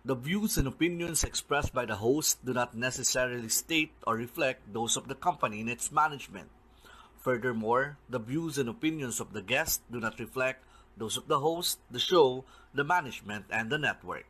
The views and opinions expressed by the host do not necessarily state or reflect those of the company and its management. Furthermore, the views and opinions of the guests do not reflect those of the host, the show, the management, and the network.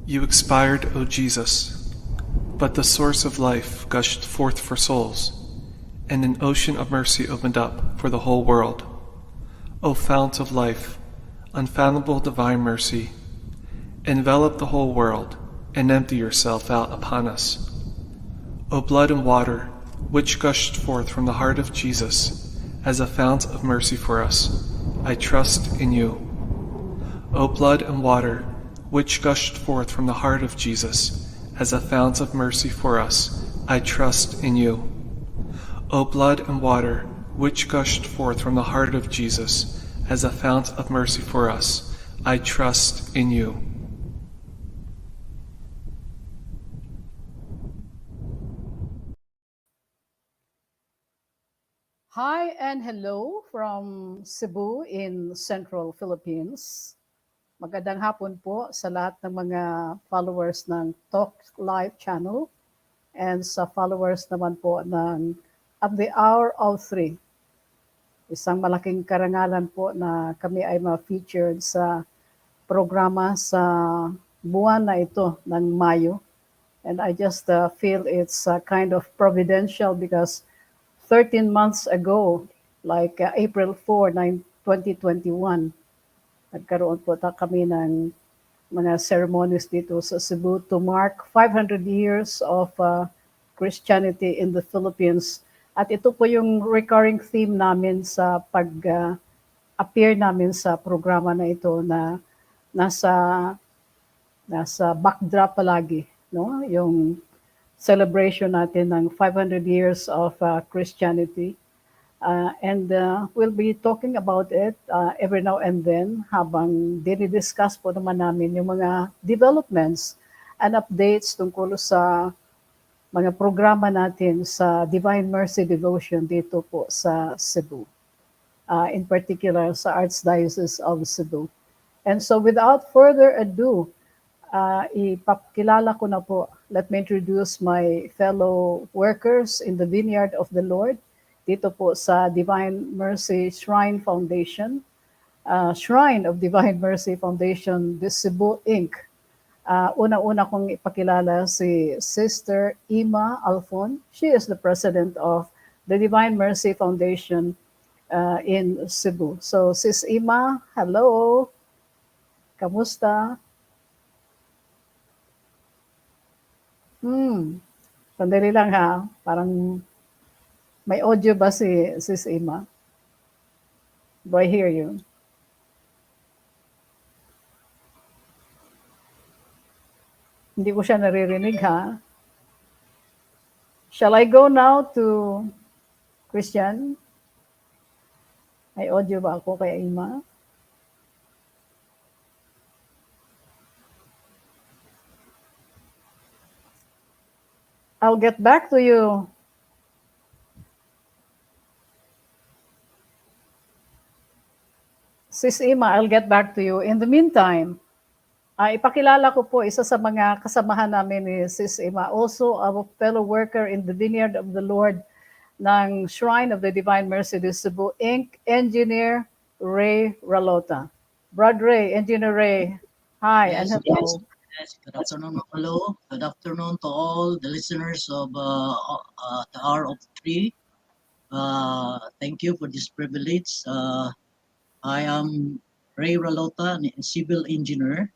You expired, O Jesus. But the source of life gushed forth for souls, and an ocean of mercy opened up for the whole world. O fount of life, unfathomable divine mercy, envelop the whole world and empty yourself out upon us. O blood and water, which gushed forth from the heart of Jesus as a fount of mercy for us, I trust in you. O blood and water, which gushed forth from the heart of Jesus as a fount of mercy for us, I trust in you. O blood and water, which gushed forth from the heart of Jesus as a fount of mercy for us, I trust in you. Hi and hello from Cebu in Central Philippines. Magandang hapon po sa lahat ng mga followers ng Talk Live channel and sa followers naman po ng At the Hour of 3. Isang malaking karangalan po na kami ay ma-featured sa programa sa buwan na ito ng Mayo. And I just feel it's kind of providential because 13 months ago, like April 4, 2021, nagkaroon po kami ng mga ceremonies dito sa Cebu to mark 500 years of Christianity in the Philippines. At ito po yung recurring theme namin sa pag-appear namin sa programa na ito na nasa backdrop palagi, no? Yung celebration natin ng 500 years of Christianity. And we'll be talking about it every now and then habang dinidiscuss po naman namin yung mga developments and updates tungkol sa mga programa natin sa Divine Mercy Devotion dito po sa Cebu. In particular sa Archdiocese of Cebu. And so without further ado, ipakilala ko na po. Let me introduce my fellow workers in the Vineyard of the Lord dito po sa Divine Mercy Shrine Foundation, Shrine of Divine Mercy Foundation, the Cebu Inc. Una-una kong ipakilala si Sister Ima Alfon. She is the president of the Divine Mercy Foundation in Cebu. So, Sis Ima, hello. Kamusta? Sandali lang ha. Parang may audio ba si Sis Ima? Do I hear you? Hindi ko siya naririnig ha. Shall I go now to Christian? May audio ba ako kay Ima? I'll get back to you. Sis Ima, I'll get back to you. In the meantime, ipakilala ko po isa sa mga kasamahan namin ni Sis Ima, also a fellow worker in the Vineyard of the Lord ng Shrine of the Divine Mercy de Cebu Inc., Engineer Ray Ralota. Brad Ray, Engineer Ray, hi and hello. Yes, good afternoon, hello. Good afternoon to all the listeners of the Hour of 3. Thank you for this privilege. I am Ray Ralota, a civil engineer.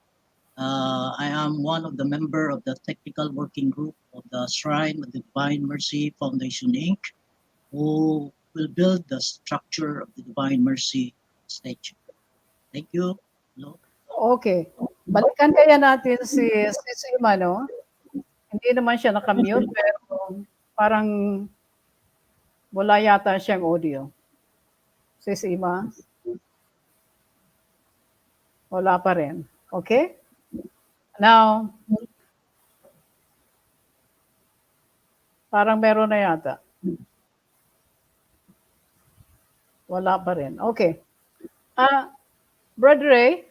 I am one of the member of the technical working group of the Shrine of the Divine Mercy Foundation Inc., who will build the structure of the Divine Mercy statue. Thank you. Hello. Okay. Balikan kaya natin si Ima, no? Hindi naman siya nakamute, pero parang wala yata siyang audio. Sis Ima? Wala pa rin. Okay? Now, parang meron na yata. Wala pa rin. Okay. Brother Ray,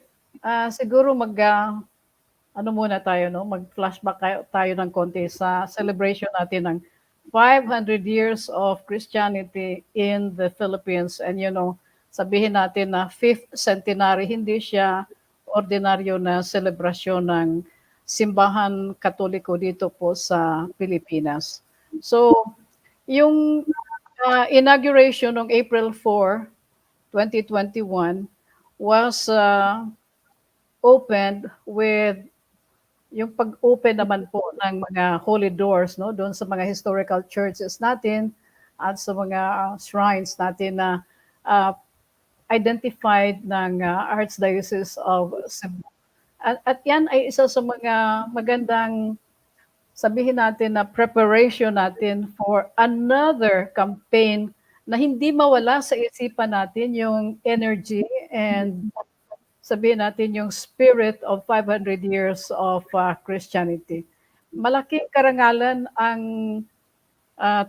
siguro ano muna tayo, no? Mag-flashback tayo ng konti sa celebration natin ng 500 years of Christianity in the Philippines. And sabihin natin na 5th centenary, hindi siya ordinaryo na celebration ng simbahan Katoliko dito po sa Pilipinas. So, yung inauguration ng April 4, 2021 was opened with yung pag-open naman po ng mga holy doors, no, doon sa mga historical churches natin at sa mga shrines natin na uh, identified ng Archdiocese of Cebu. At yan ay isa sa mga magandang sabihin natin na preparation natin for another campaign na hindi mawala sa isipan natin yung energy and sabihin natin yung spirit of 500 years of Christianity. Malaking karangalan ang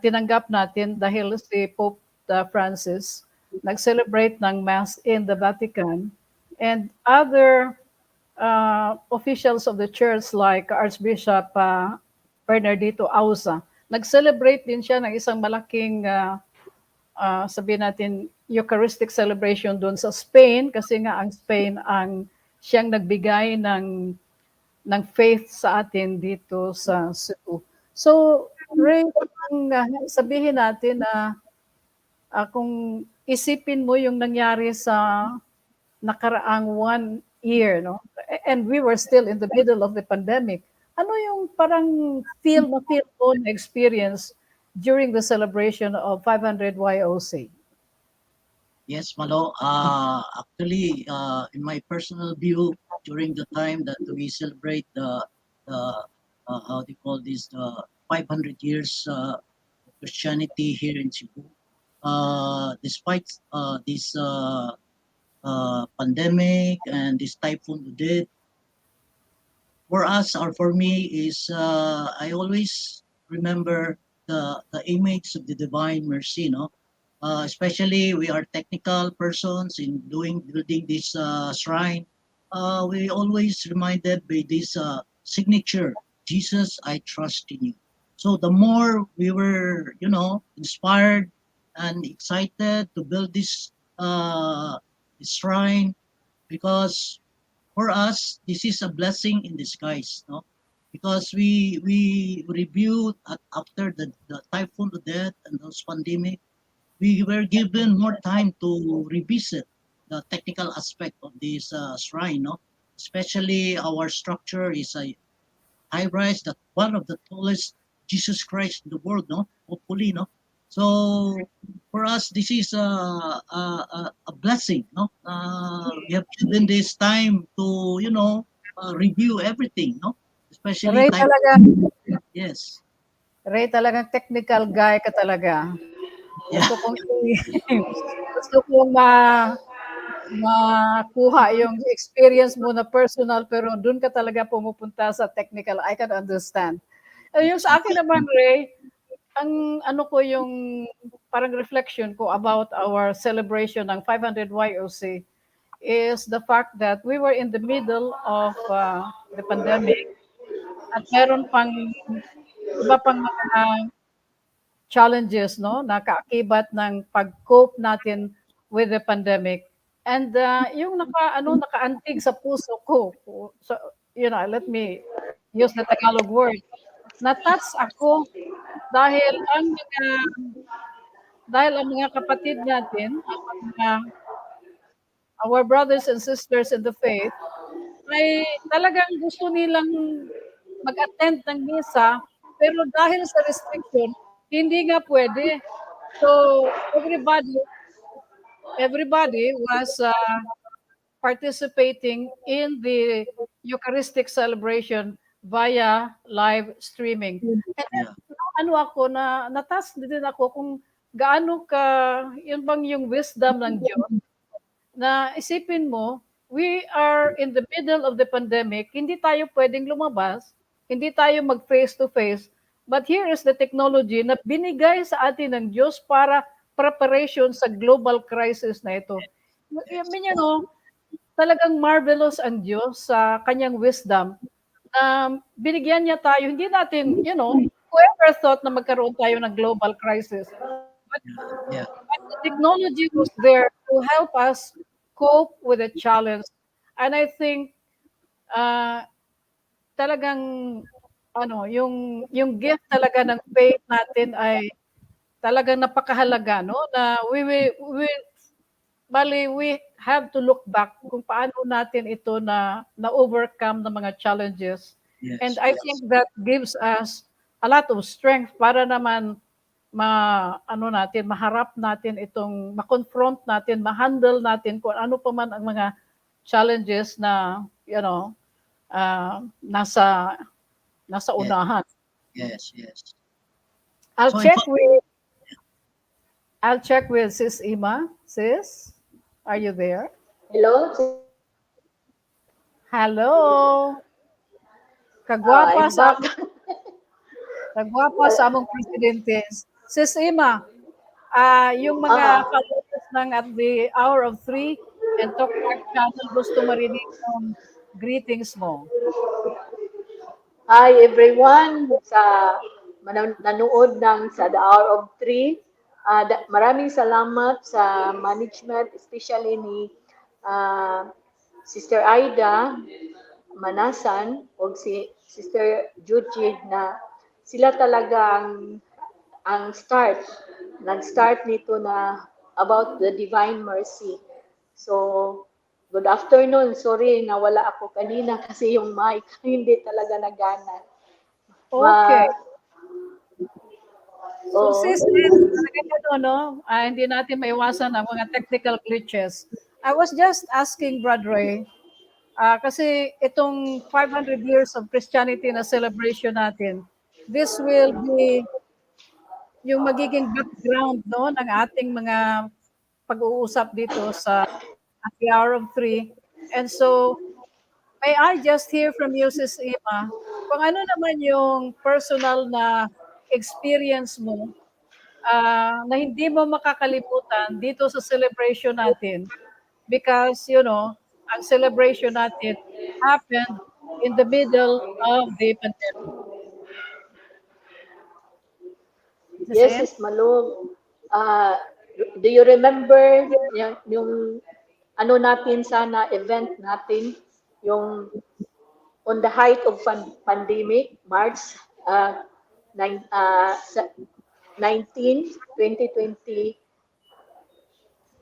tinanggap natin dahil si Pope Francis nag-celebrate ng Mass in the Vatican and other officials of the church like Archbishop Bernardito Auza. Nag-celebrate din siya ng isang malaking sabihin natin Eucharistic celebration doon sa Spain kasi nga ang Spain ang siyang nagbigay ng faith sa atin dito sa Cebu. So, Ray, sabihin natin na kung isipin mo yung nangyari sa nakaraang 1 year, no? And we were still in the middle of the pandemic. Ano yung parang feel mo na experience during the celebration of 500 YOC? Yes, Malo. Actually, in my personal view, during the time that we celebrate the how do you call this, the 500 years of Christianity here in Cebu, despite this pandemic and this typhoon Odette, for us or for me is I always remember the image of the divine mercy, no? Especially we are technical persons in building this shrine. We always reminded by this signature, Jesus, I trust in you. So the more we were, inspired and excited to build this shrine, because for us this is a blessing in disguise, no? Because we reviewed after the typhoon Odette and those pandemic, we were given more time to revisit the technical aspect of this shrine, no? Especially our structure is a high rise, that one of the tallest Jesus Christ in the world, no? Hopefully, no? So for us, this is a blessing, no? We have given this time to, review everything, no? Especially Ray time. talaga, Yes. Ray talagang technical guy ka talaga. Yeah. Gusto kong makuha yung experience mo na personal pero doon ka talaga pumupunta sa technical. I can understand. Yung sa akin naman, Ray, ang ano ko yung parang reflection ko about our celebration ng 500 YOC is the fact that we were in the middle of the pandemic at meron pang iba pang mga challenges, no, na kaakibat ng pag-cope natin with the pandemic. And yung nakaantig sa puso ko, so, let me use the Tagalog word, na-touch ako dahil ang mga kapatid natin, our brothers and sisters in the faith, ay talagang gusto nilang mag-attend ng misa, pero dahil sa restriction, hindi nga pwede. So everybody was participating in the Eucharistic celebration via live streaming. And Yeah. natas din ako kung gaano yun bang yung wisdom ng Diyos na isipin mo, we are in the middle of the pandemic, hindi tayo pwedeng lumabas, hindi tayo mag face to face, but here is the technology na binigay sa atin ng Diyos para preparation sa global crisis na ito. I mean, talagang marvelous ang Diyos sa kanyang wisdom na binigyan niya tayo, hindi natin, whoever thought na magkaroon tayo ng global crisis. Yeah. But the technology was there to help us cope with the challenge. And I think talagang ano, yung gift talaga ng faith natin ay talagang napakahalaga, no? Na we have to look back kung paano natin ito na-overcome ng mga challenges. And Yes, I yes, think that gives us a lot of strength para naman maharap natin itong, ma-confront natin, ma-handle natin kung ano pa man ang mga challenges na, nasa yes, unahan. yes, yes. I'll So in check fact, with I'll check with Sis Ima. Sis, are you there? Hello? Hello. Oh, Kagwapa I'm sa back. kagwapa sa among presidente. Sis Ima, yung mga Uh-huh. followers ng at the hour of 3 and Talk Live channel gusto marinig ng greetings mo. Hi everyone sa nanood ng sa The Hour of Three. Maraming salamat sa management, especially ni Sister Aida Manasan o si Sister Juji na sila talaga ang nag-start nito na about the divine mercy. So, good afternoon. Sorry, nawala ako kanina kasi yung mic hindi talaga nagana. Okay. So Oh, sis, talagang hindi natin maiwasan ang mga technical glitches. I was just asking Brad Ray, kasi itong 500 years of Christianity na celebration natin, this will be yung magiging background, no, ng ating mga pag-uusap dito sa at the hour of 3. And so, may I just hear from you, Sis Ima, kung ano naman yung personal na experience mo na hindi mo makakalimutan dito sa celebration natin because, ang celebration natin happened in the middle of the pandemic. Sis yes, Em? Sis Malug. Uh, do you remember yung ano natin sana event natin yung on the height of pandemic, March uh, 19, 2020,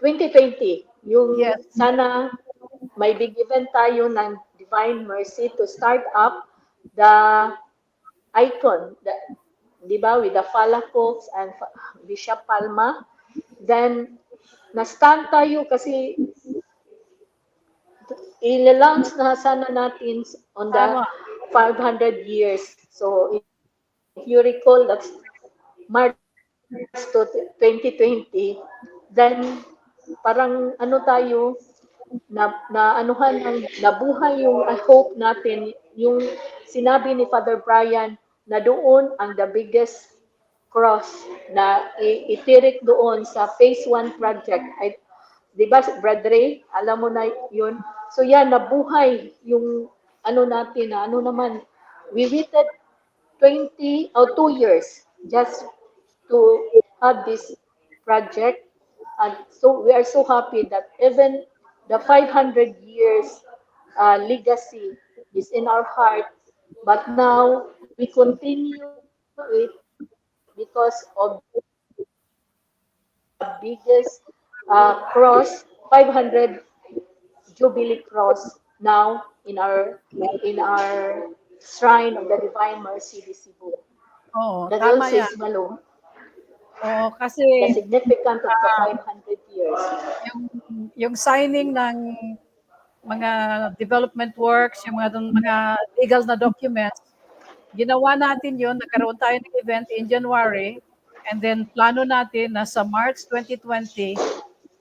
2020, yung Yes. sana may big event tayo ng Divine Mercy to start up the icon, di ba, with the Falacox and Bishop Palma. Then, na-stand tayo kasi i-launch na sana natin on the Tama. 500 years. So, if you recall, that's March to 2020, then parang ano tayo, na anuhan ang nabuhay yung hope natin, yung sinabi ni Father Brian na doon ang the biggest cross na itirik doon sa phase 1 project. Ay, di ba, Brad Ray, alam mo na yun. So yan, nabuhay yung ano natin na ano naman, we waited 20 or 2 years just to have this project. And so we are so happy that even the 500 years legacy is in our heart, but now we continue it because of the biggest cross, 500 Jubilee Cross now in our shrine of the Divine Mercy de Cebu. Oo, That tama also yan. is Malong, Oo, kasi the significance of the 500 years. yung, yung signing ng mga development works, yung mga legal na documents, ginawa natin yon, nagkaroon tayo ng event in January, and then plano natin na sa March 2020,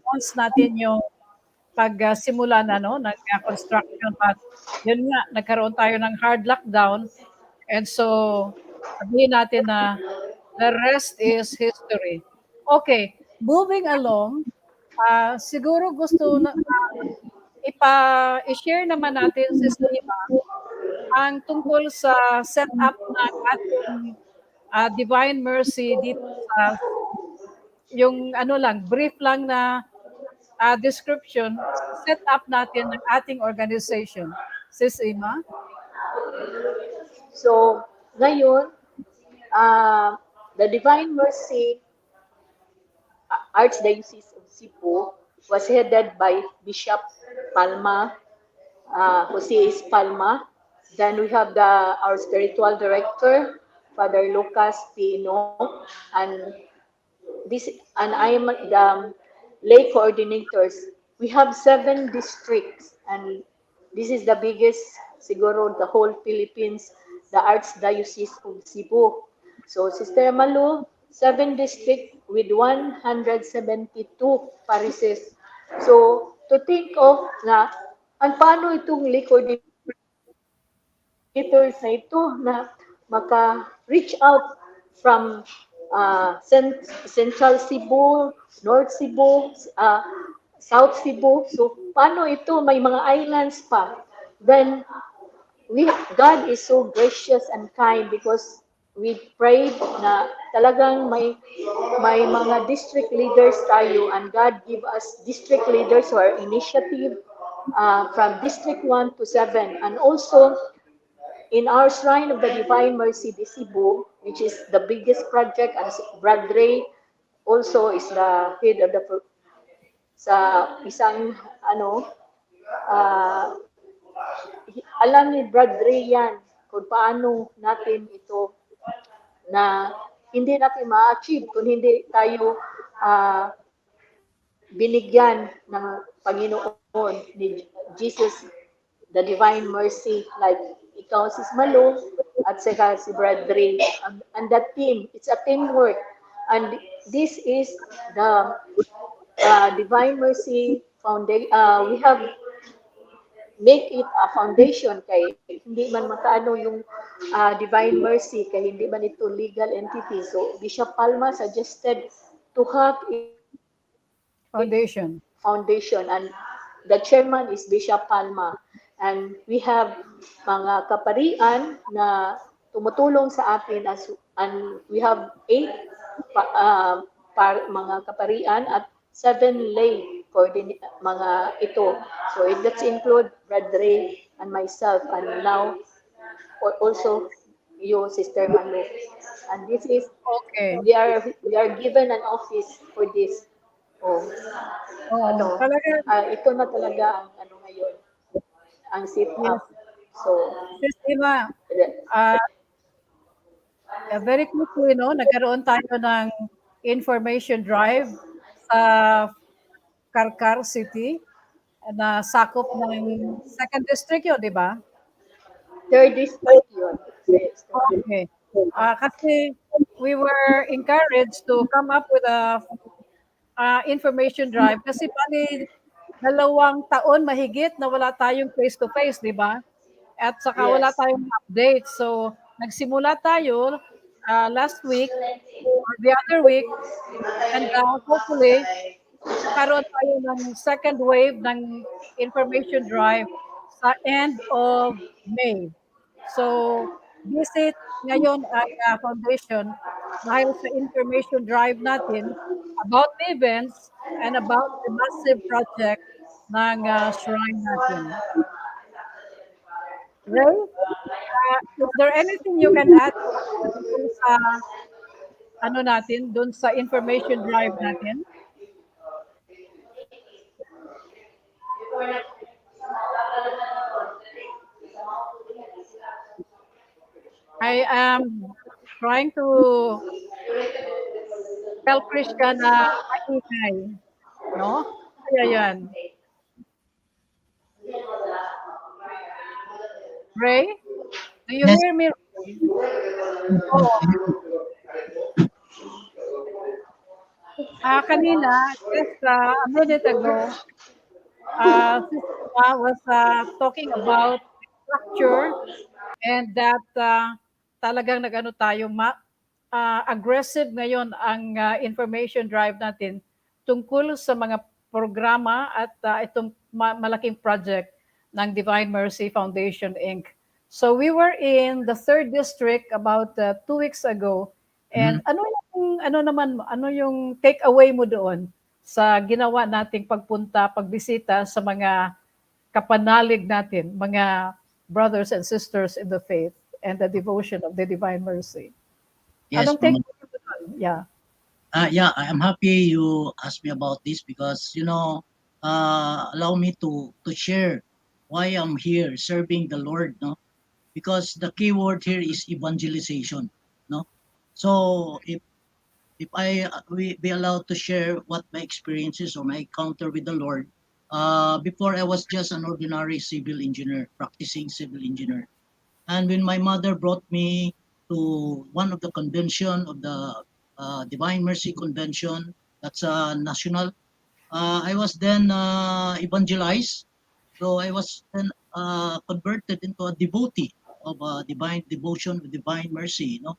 once natin yung pagsimula na ng construction. But yun nga, nagkaroon tayo ng hard lockdown, and so sabihin natin na the rest is history. Okay, moving along, siguro gusto na i-share naman natin si Sima ang tungkol sa setup ng ating Divine Mercy dito sa yung brief lang na description, setup natin ng ating organization. Sis Ima? So, ngayon, the Divine Mercy Archdiocese of Cebu was headed by Bishop Palma, Jose is Palma. Then we have our spiritual director, Father Lucas Pino, and I am the lay coordinators. We have 7 districts, and this is the biggest, siguro, the whole Philippines, the Archdiocese of Cebu. So, Sister Malu, 7 districts with 172 parishes. So, to think of na, paano itong lay coordinators na ito na maka-reach out from Central Cebu, North Cebu, South Cebu. So, paano ito? May mga islands pa. Then, God is so gracious and kind because we prayed na talagang may mga district leaders tayo, and God give us district leaders who are initiative from District 1 to 7. And also, in our Shrine of the Divine Mercy de Cebu, which is the biggest project, and Brad Ray also is the head of sa isang uh, alam ni Brad Ray yan kung paano natin ito na hindi natin ma-achieve kung hindi tayo binigyan ng Panginoon ni Jesus, the Divine Mercy, like ikaw, Sis Malo, at saka si Brad Ray. And that team, it's a teamwork. And this is the Divine Mercy Foundation. We have make it a foundation kay hindi man makaano yung Divine Mercy kay hindi man ito legal entity. So Bishop Palma suggested to have Foundation. and the chairman is Bishop Palma, and we have mga kaparian na tumutulong sa atin and we have 8 mga kaparian at 7 lay mga ito. So that's include Brad Ray and myself, and now also you, Sister Manu. And this is Okay. we are given an office for this. Oo, talaga, Ito na talaga ang ngayon, ang sit yes. up. So, Sis Ima, very quickly, no, nagkaroon tayo ng information drive sa Karkar City na sakop ng 2nd District yun, di ba? third district yun. Okay. Kasi we were encouraged to come up with a information drive kasi bali 2 taon mahigit na wala tayong face-to-face, di ba? At saka wala Yes. tayong update. So, nagsimula tayo last week or the other week, and hopefully magkaroon tayo ng second wave ng information drive sa end of May. So, visit ngayon ang foundation dahil sa information drive natin about the events and about the massive project ng shrine natin. Ray, is there anything you can add dun sa dun sa information drive natin? I am trying to tell Krishka na maingay, no? Kaya yan. Ray, do you Yes. hear me? Oo. Kanina, just a minute ago, Sister was talking about structure and that talagang nagano tayo aggressive ngayon ang information drive natin tungkol sa mga programa at itong malaking project ng Divine Mercy Foundation Inc. So we were in the 3rd district about 2 weeks ago, and ano yung take away mo doon sa ginawa nating pagbisita sa mga kapanalig natin, mga brothers and sisters in the faith and the devotion of the Divine Mercy. Yes, Anong take Mama. mo doon? Yeah. Yeah, I'm happy you asked me about this because allow me to share why I'm here serving the Lord, no? Because the key word here is evangelization, no? So if I we be allowed to share what my experiences or my encounter with the Lord, before I was just an ordinary civil engineer, practicing civil engineer. And when my mother brought me to one of the convention of the Divine Mercy Convention, that's a national, I was then evangelized. So I was then converted into a devotee of divine devotion, divine mercy, you know.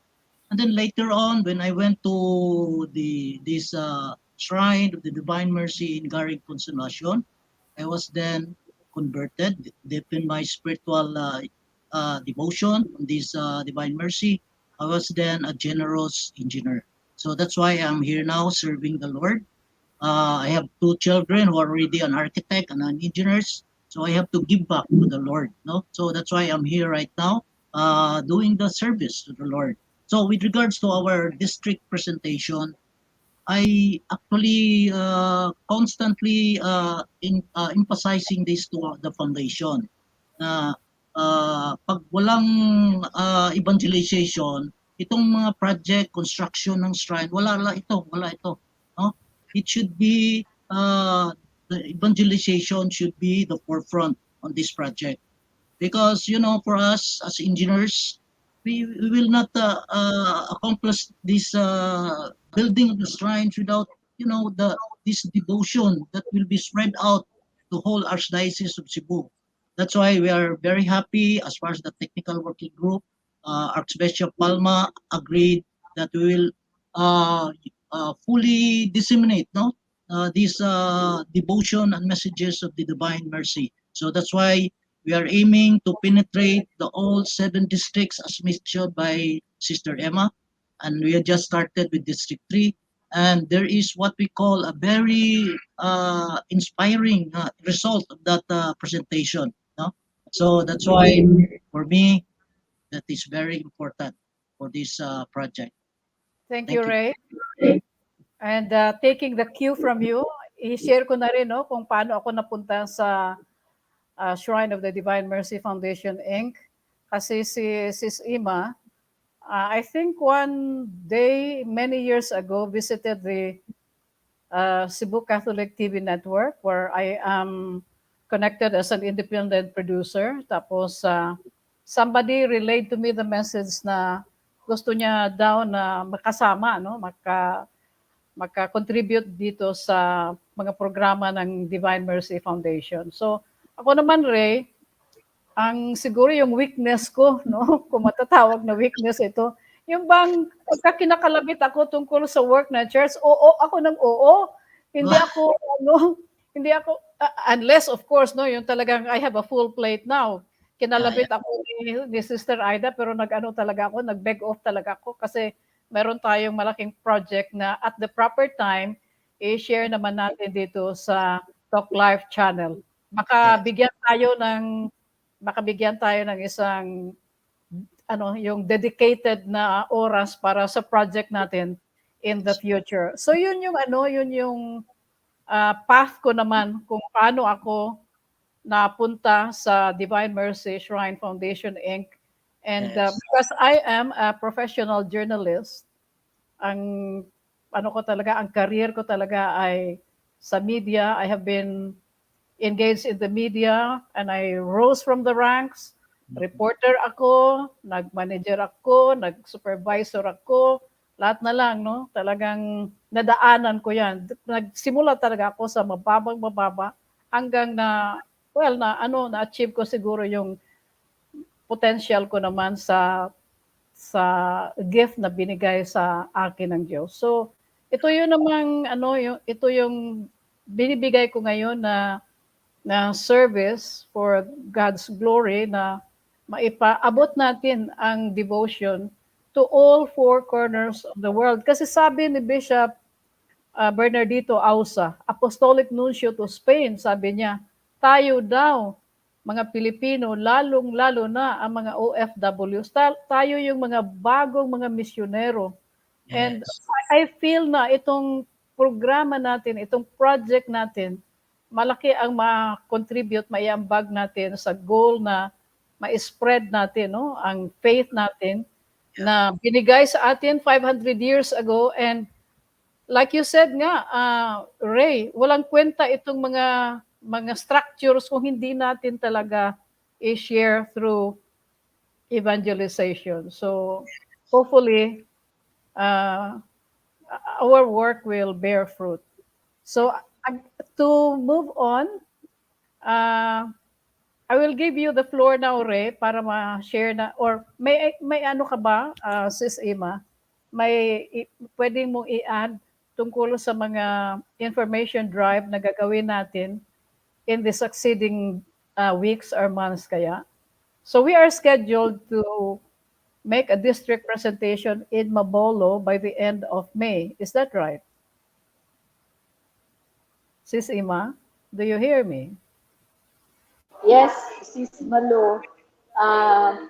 And then later on, when I went to this shrine of the Divine Mercy in Garing Consolacion, I was then converted, deep in my spiritual devotion on this Divine Mercy. I was then a generous engineer. So that's why I'm here now serving the Lord. I have two children who are already an architect and an engineers. So I have to give back to the Lord. No, so that's why I'm here right now, doing the service to the Lord. So with regards to our district presentation, I actually constantly emphasizing this to the foundation na pag walang evangelization, itong mga project, construction ng shrine, wala ito. No? It should be, the evangelization should be the forefront on this project. Because, for us as engineers, we will not accomplish this building of the shrines without, this devotion that will be spread out to whole Archdiocese of Cebu. That's why we are very happy as far as the technical working group. Archbishop Palma agreed that we will fully disseminate this devotion and messages of the Divine Mercy. So that's why we are aiming to penetrate the all 7 districts as mentioned by Sister Emma. And we have just started with District 3. And there is what we call a very inspiring result of that presentation. No? So that's why, for me, that is very important for this project. Thank Thank you, you. Ray. And taking the cue from you, i-share ko na rin kung paano ako napunta sa Shrine of the Divine Mercy Foundation, Inc. Kasi si Sis Ima, I think one day, many years ago, visited the Cebu Catholic TV network where I am connected as an independent producer. Tapos somebody relayed to me the message na gusto niya daw na makasama, maka-contribute dito sa mga programa ng Divine Mercy Foundation. So ako naman, Ray, ang siguro yung weakness ko, kung matatawag na weakness ito, yung bang pagka kinakalabit ako tungkol sa work na church, oo ako ng oo. Hindi ako, hindi ako, unless of course, yung talagang I have a full plate now. Kinalabit ako ni Sister Aida, pero talaga ako, nag-beg off talaga ako kasi meron tayong malaking project na at the proper time, i-share naman natin dito sa Talk Live channel. Makabigyan tayo ng isang yung dedicated na oras para sa project natin in the future. So yun yung path ko naman kung paano ako napunta sa Divine Mercy Shrine Foundation Inc. And because I am a professional journalist, ang career ko talaga ay sa media. I have been engaged in the media and I rose from the ranks. Reporter ako, nag-manager ako, nag-supervisor ako, lahat na lang, talagang nadaanan ko yan. Nagsimula talaga ako sa mababa hanggang na-achieve ko siguro yung potential ko naman sa gift na binigay sa akin ng Diyos. So, ito yun namang, ito yung binibigay ko ngayon na service for God's glory na maipaabot natin ang devotion to all 4 corners of the world. Kasi sabi ni Bishop Bernardito Ausa, Apostolic Nuncio to Spain, sabi niya, tayo daw mga Pilipino, lalong-lalo na ang mga OFWs. Tayo yung mga bagong mga misyonero. And Yes. I feel na itong programa natin, itong project natin, malaki ang ma-contribute, maiambag natin sa goal na ma-spread natin, no, ang faith natin na binigay sa atin 500 years ago. And like you said nga, Ray, walang kwenta itong mga structures kung hindi natin talaga i-share through evangelization. So hopefully, uh, our work will bear fruit. So to move on, I will give you the floor now, Ray, para ma-share na, or may ano ka ba, Sis Ima? Pwedeng mong i-add tungkol sa mga information drive na gagawin natin in the succeeding weeks or months kaya. So we are scheduled to make a district presentation in Mabolo by the end of May. Is that right? Sis Ima, do you hear me? Yes, Sis Malo. Ah,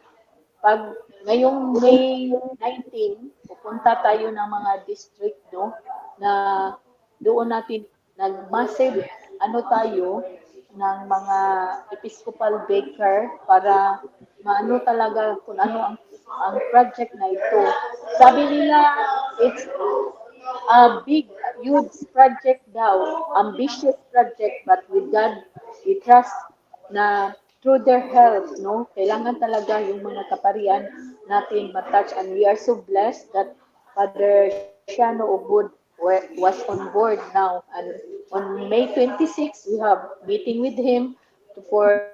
pag ngayong May 19, pupunta tayo ng mga district, no, na doon natin nag-massive ano tayo ng mga Episcopal baker para maano talaga kung ano ang project na ito. Sabi nila, it's a big, huge project daw, ambitious project, but with God, we trust na through their help, no, kailangan talaga yung mga kaparian natin matouch, and we are so blessed that Father Shano Ubud was on board now, and on May 26, we have meeting with him for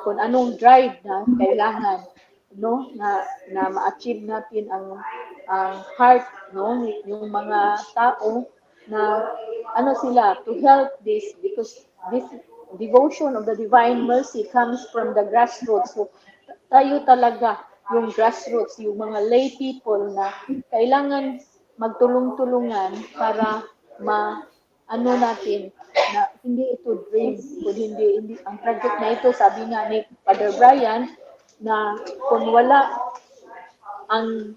kung anong drive na kailangan, no, na ma-achieve natin ang heart, no, yung mga tao na ano sila to help this, because this devotion of the divine mercy comes from the grassroots. So tayo talaga yung grassroots, yung mga lay people na kailangan magtulong-tulungan para ano natin na hindi ito dream, kundi hindi ang project na ito, sabi nga ni Father Brian, na kung wala ang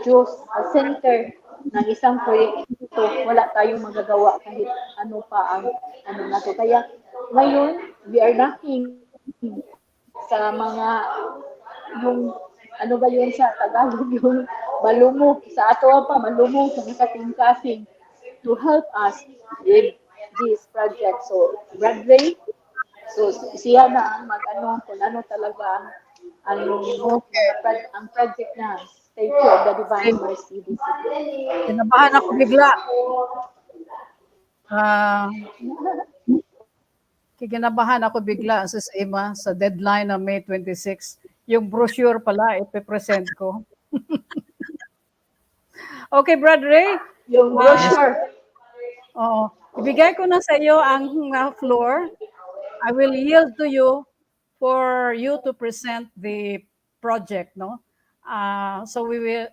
Diyos sa center ng isang proyekto, wala tayong magagawa kahit ano pa ang ano nato. Kaya ngayon, we are knocking sa mga yung ano ba yun sa Tagalog, yung malumog sa ato pa, malumog sa kasing-kasing to help us with this project. So Broadway, so siya na ang mag-ano kung ano talaga ang ang project na Statue of the Divine Mercy. Kinabahan ako bigla. Kikinabahan ako bigla, Sis Ima, sa deadline na May 26. Yung brochure pala, ipipresent ko. Okay, Brad Ray. Yung brochure. Oo. Ibigay ko na sa iyo ang floor. I will yield to you for you to present the project, no? So we will,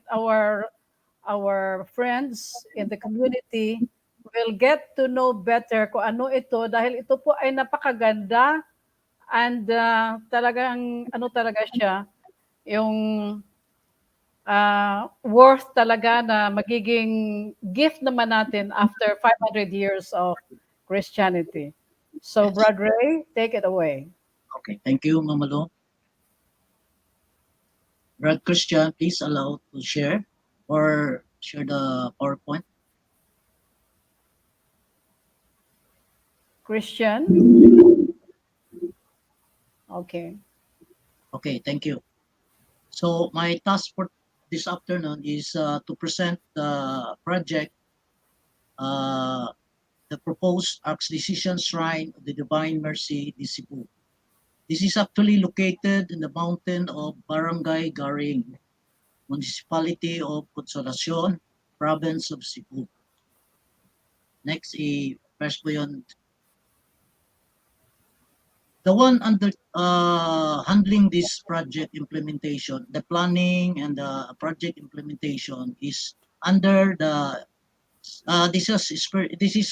our friends in the community will get to know better kung ano ito, dahil ito po ay napakaganda, and talagang ano talaga siya, yung worth talaga na magiging gift naman natin after 500 years of Christianity. So, Brad Ray, take it away. Okay, thank you, Mamalo. Brad Christian, please allow to share or share the PowerPoint. Christian? Okay. Okay, thank you. So my task for this afternoon is to present the project, the proposed Archdiocese Shrine of the Divine Mercy, Cebu. This is actually located in the mountain of Barangay Garing, Municipality of Consolacion, Province of Cebu. Next, press po yun. The one under handling this project implementation, the planning and the project implementation is under the this is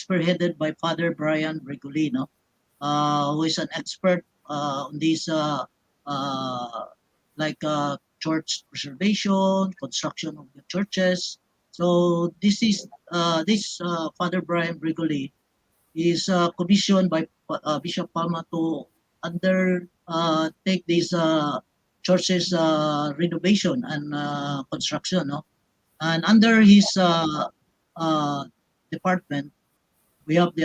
spearheaded by Father Brian Regulino, who is an expert on these like church preservation, construction of the churches. So this is this Father Brian Brigoli is commissioned by Bishop Palma to take these churches renovation and construction, no? And under his department, we have the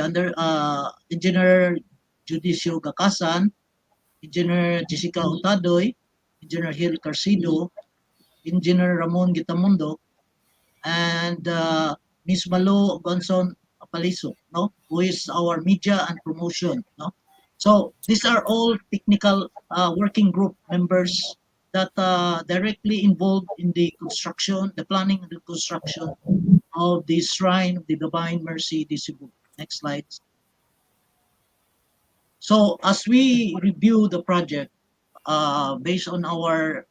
engineer Judicio Gakasan, engineer Jessica Utadoy, engineer Hil Carcido, engineer Ramon Gitamundo, and Miss Malo Gonson Apaliso, no, who is our media and promotion, no. So these are all technical working group members that directly involved in the construction, the planning and the construction of the Shrine of the Divine Mercy de Cebu. Next slide. So as we review the project based on our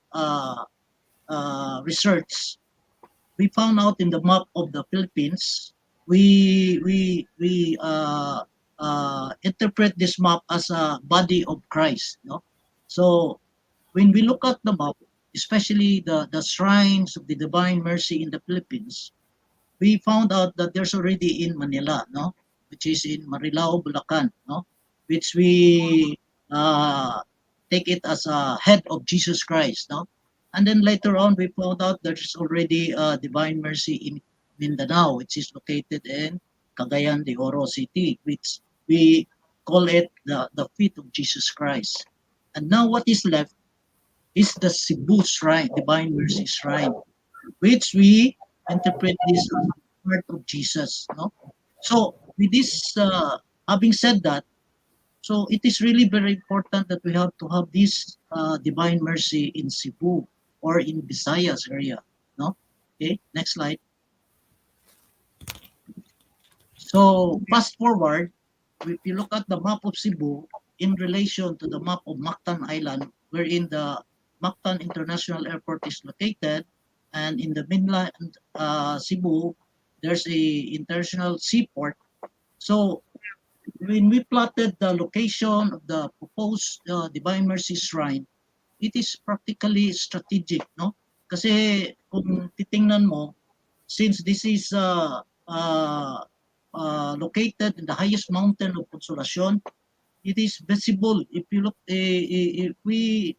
research, we found out in the map of the Philippines, we interpret this map as a body of Christ. No? So when we look at the map, especially the shrines of the Divine Mercy in the Philippines, we found out that there's already in Manila, no, which is in Marilao, Bulacan, no, which we take it as a head of Jesus Christ, no. And then later on, we found out there's already Divine Mercy in Mindanao, which is located in Cagayan de Oro City, which we call it the feet of Jesus Christ. And now what is left is the Cebu Shrine, Divine Mercy Shrine, which we interpret this as the heart of Jesus. No? So with this, having said that, so it is really very important that we have to have this Divine Mercy in Cebu or in Visayas area. No? Okay, next slide. So fast forward, if you look at the map of Cebu in relation to the map of Mactan Island, wherein the Mactan International Airport is located, and in the mainland Cebu, there's a international seaport. So when we plotted the location of the proposed Divine Mercy Shrine, it is practically strategic, no? Kasi kung titingnan mo, since this is located in the highest mountain of Consolacion, it is visible. If you look, if we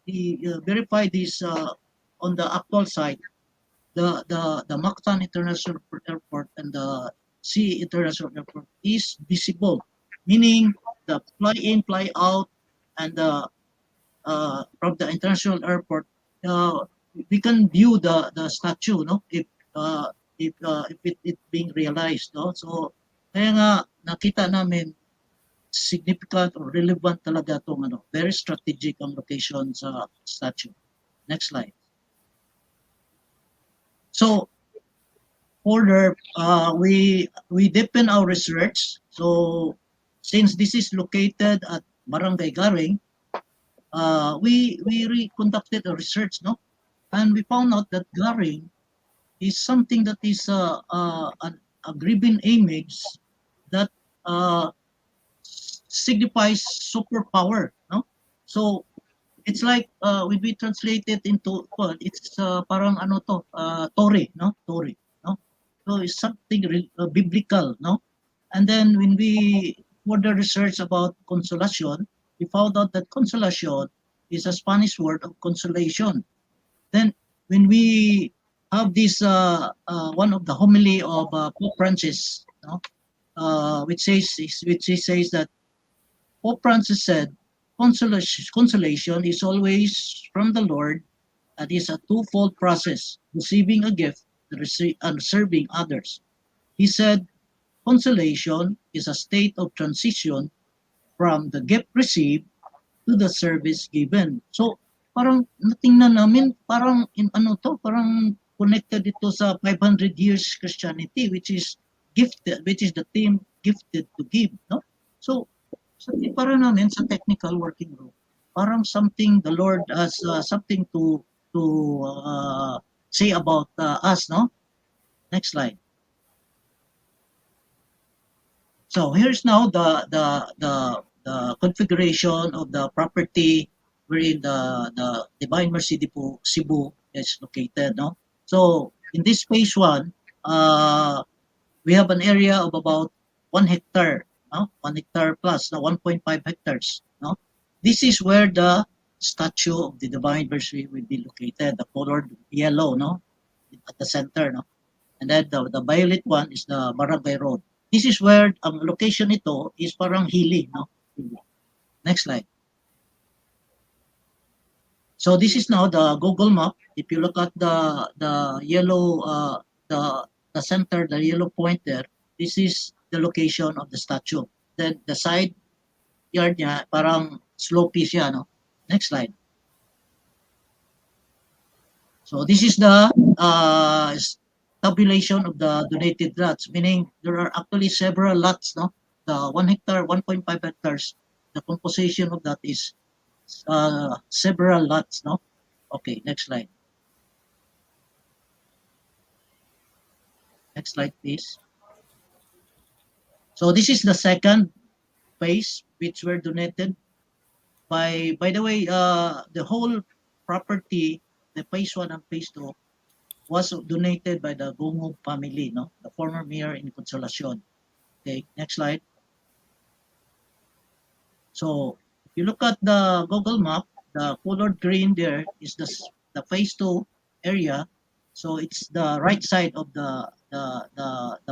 verify this on the actual site, the Mactan International Airport and the Sea International Airport is visible, meaning the fly in, fly out, and from the international airport, we can view the statue, no? If it being realized, no? So kaya nga nakita namin significant or relevant talaga itong very strategic ang location sa statue. Next slide. So further, we deepen our research. So since this is located at Barangay Garing, we conducted a research, no, and we found out that Garing is something that is a graven image that signifies superpower, no. So it's like when we translate it into it's parang Tori, no, Tori, no. So it's something biblical, no. And then when we further research about Consolacion, we found out that Consolacion is a Spanish word of consolation. Then when we have this one of the homily of Pope Francis, no, which says that Pope Francis said, consolation is always from the Lord, and is a twofold process, receiving a gift and serving others. He said, consolation is a state of transition from the gift received to the service given. So parang natingnan namin, parang parang connected ito sa 500 years Christianity, which is gifted, which is the theme gifted to give, no? So para namin sa technical working group, parang something the Lord has something to say about us, no? Next slide. So here's now the the configuration of the property wherein the Divine Mercy Depot Cebu is located. No, so in this phase one, we have an area of about 1 hectare, no? 1 hectare plus, no? 1.5 hectares. No? This is where the statue of the Divine Mercy will be located, the colored yellow, no? At the center, no? And then the violet one is the Barangay Road. This is where location ito is parang hilly, no? Next slide. So this is now the Google map. If you look at the yellow, the center, the yellow point there, this is the location of the statue. Then the side yard niya, parang slopey siya, no? Next slide. So this is the tabulation of the donated lots, meaning there are actually several lots, no? The 1 hectare, 1.5 hectares, the composition of that is several lots, no? Okay, next slide. Next slide, please. So this is the second phase which were donated by the way, the whole property, the phase one and phase two, was donated by the Gungog family, no? The former mayor in Consolacion. Okay, next slide. So if you look at the Google map, the colored green there is the phase two area. So it's the right side of the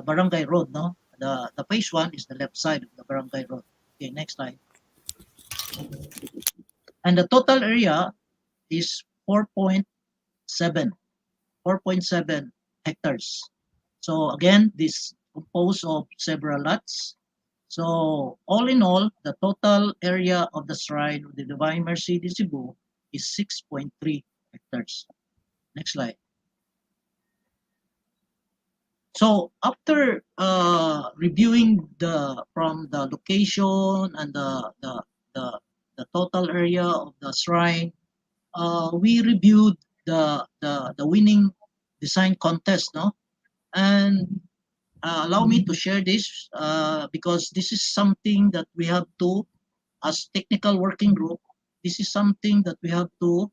barangay road, no? The phase one is the left side of the barangay road. Okay, next slide. And the total area is 4.7 hectares. So again, this composed of several lots. So all in all, the total area of the shrine of the Divine Mercy de Cebu is 6.3 hectares. Next slide. So after reviewing from the location and the total area of the shrine, we reviewed the winning design contest, no? And allow me to share this because this is something that we have to, as technical working group, this is something that we have to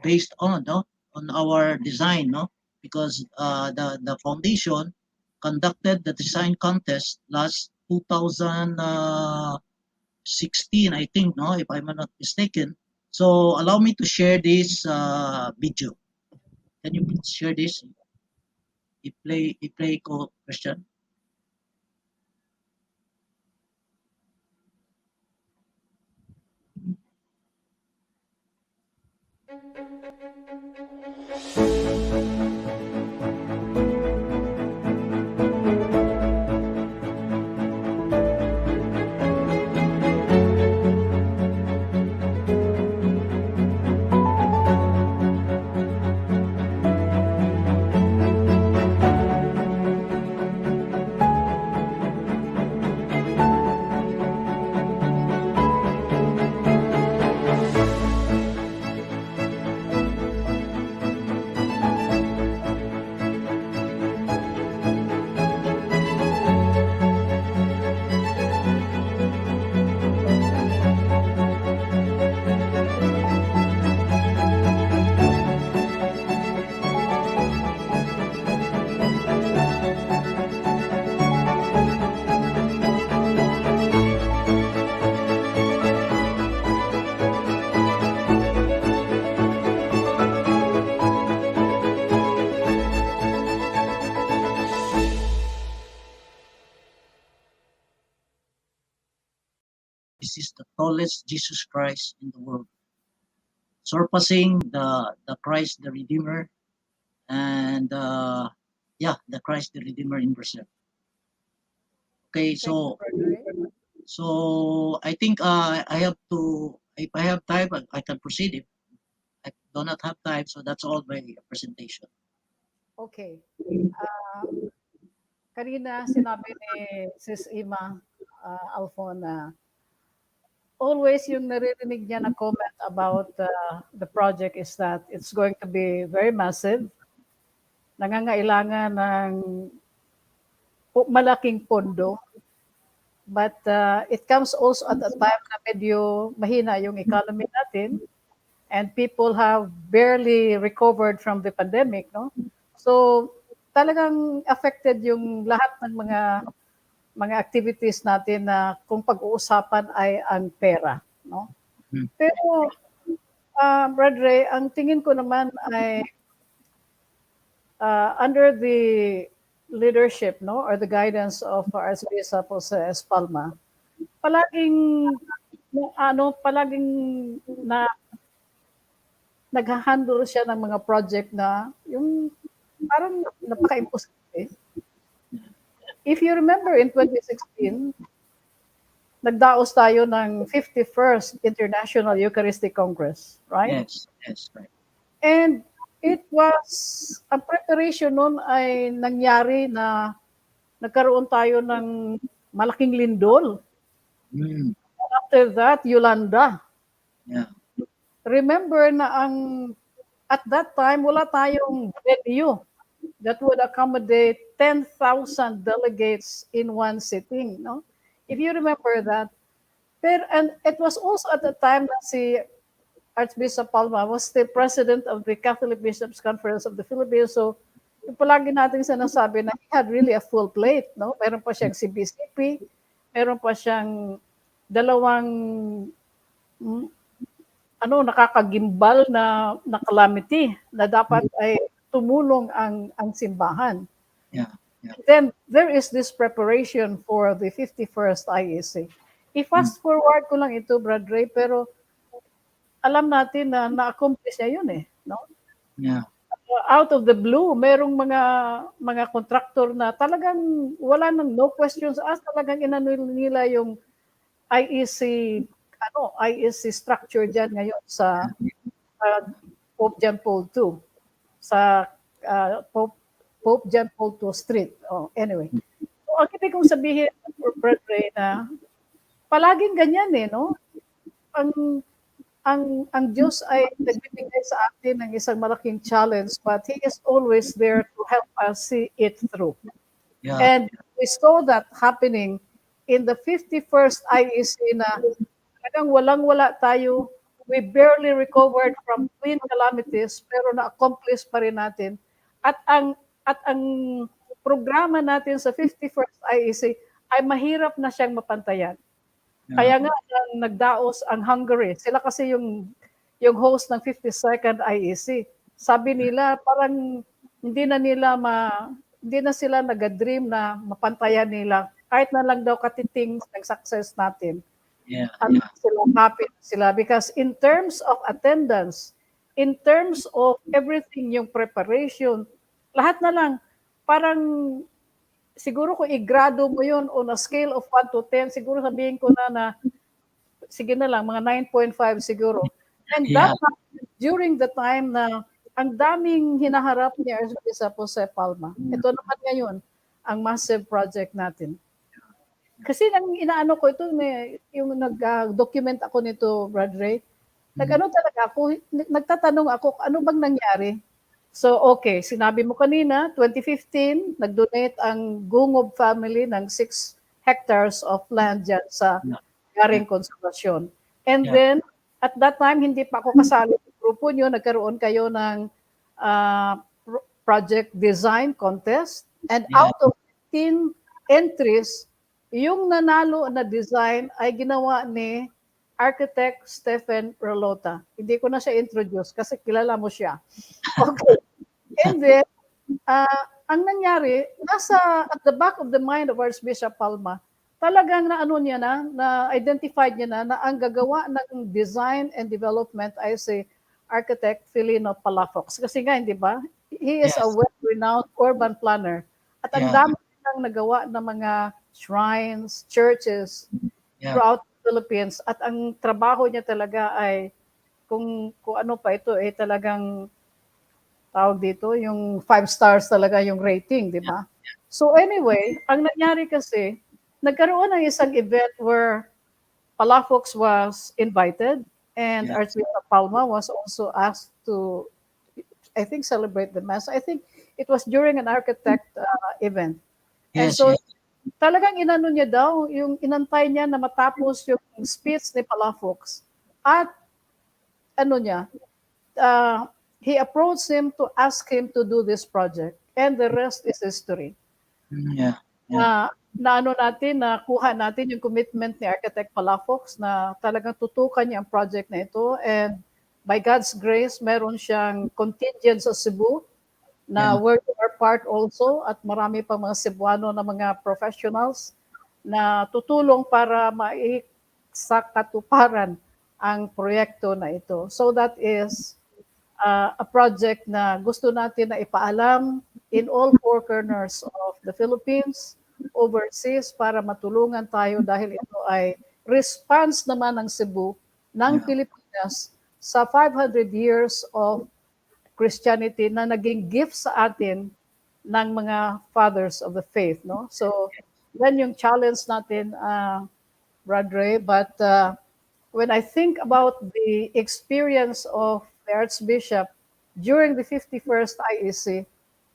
based on, no? On our design, no? Because the foundation conducted the design contest last 2016, I think, no? If I'm not mistaken. So allow me to share this video. Can you please share this? I-play ko, Christian. This is the tallest Jesus Christ in the world, surpassing the Christ the Redeemer and yeah, the Christ the Redeemer in Brazil. Okay, so I think I have to, if I have time, I can proceed. If I do not have time, so that's all my presentation. Okay. Kanina sinabi ni Sis Ima Alfon na always yung naririnig niya na comment about the project is that it's going to be very massive. Nangangailangan ng malaking pondo But it comes also at a time na medyo mahina yung economy natin and people have barely recovered from the pandemic, no? So talagang affected yung lahat ng mga activities natin na kung pag-uusapan ay ang pera, no? Mm. Pero Brad Ray, ang tingin ko naman ay under the leadership, no, or the guidance of Archbishop Jose Espalma, palaging palaging na nagha-handle siya ng mga project na yung parang napaka-imposible. If you remember in 2016, nagdaos tayo ng 51st International Eucharistic Congress, right? Yes, right. And it was, ang preparation nun ay nangyari na nagkaroon tayo ng malaking lindol. Mm. After that, Yolanda. Yeah. Remember na at that time, wala tayong venue that would accommodate 10,000 delegates in one sitting, no? If you remember that. And it was also at the time that si Archbishop Palma was the president of the Catholic Bishops' Conference of the Philippines. So, yung palagi natin sinasabi na he had really a full plate, no? Meron pa siyang CBCP, meron pa siyang dalawang nakakagimbal na calamity na dapat ay tumulong ang simbahan. Yeah. Then there is this preparation for the 51st IEC. I-fast forward ko lang ito, Brad Ray, pero alam natin na na-accomplish niya yun no? Yeah. Out of the blue, merong mga contractor na talagang wala nang no questions asked, talagang inano nila yung IEC structure diyan ngayon sa Pope John Paul II sa Pope John Paul II Street. Anyway. So, ang ibig kong sabihin, Brad Ray, na palaging ganyan no? Ang Diyos ay nagbibigay sa atin ng isang malaking challenge, but He is always there to help us see it through. Yeah. And we saw that happening in the 51st IEC na talagang walang-wala tayo. We barely recovered from twin calamities, pero na-accomplish pa rin natin. At ang programa natin sa 51st IEC ay mahirap na siyang mapantayan. Kaya nga nagdaos ang Hungary. Sila kasi yung host ng 52nd IEC. Sabi nila parang hindi na sila nag-dream na mapantayan nila. Kahit na lang daw katiting ng success natin. Yeah. Sila happy sila because in terms of attendance, in terms of everything, yung preparation, lahat na lang parang siguro kung i-grado mo yun on a scale of 1 to 10, siguro sabihin ko na sige na lang, mga 9.5 siguro. And that happened during the time na ang daming hinaharap ni Archbishop Jose Palma. Ito naman ngayon, ang massive project natin. Kasi nang inaano ko ito, yung nag-document ako nito, Brad Ray, nagtatanong ako, ano bang nangyari? So, okay, sinabi mo kanina, 2015, nag-donate ang Gungob family ng 6 hectares of land dyan sa Garing Konservasyon. And then, at that time, hindi pa ako kasali sa grupo nyo, nagkaroon kayo ng project design contest. And out of 15 entries, yung nanalo na design ay ginawa ni Architect Stephen Rolota. Hindi ko na siya introduce kasi kilala mo siya. Okay. And then, ang nangyari, at the back of the mind of Archbishop Palma, talagang na-identified niya na ang gagawa ng design and development ay si Architect Filino Palafox. Kasi nga, hindi ba? He is a well-renowned urban planner. At ang dami nang nagawa ng mga shrines, churches throughout the Philippines. At ang trabaho niya talaga ay, kung ano pa ito, talagang tawag dito, yung 5 stars talaga yung rating, di ba? So anyway, ang nangyari kasi, nagkaroon ng isang event where Palafox was invited and Archbishop Palma was also asked to, I think, celebrate the Mass. I think it was during an architect event. And so talagang inano niya daw, yung inantay niya na matapos yung speech ni Palafox. At ano niya, uh, he approached him to ask him to do this project. And the rest is history. Yeah. Na ano natin, nakuha natin yung commitment ni Architect Palafox na talagang tutukan niya ang project na ito. And by God's grace, meron siyang contingent sa Cebu na Yeah. work our part also at marami pang mga Cebuano na mga professionals na tutulong para maisakatuparan ang proyekto na ito. So that is a project na gusto natin na ipaalam in all four corners of the Philippines, overseas, para matulungan tayo dahil ito ay response naman ng Cebu, ng Yeah. Pilipinas sa 500 years of Christianity na naging gift sa atin ng mga fathers of the faith, no? So, yan yung challenge natin, Brad Ray. But when I think about the experience of the Archbishop during the 51st IEC,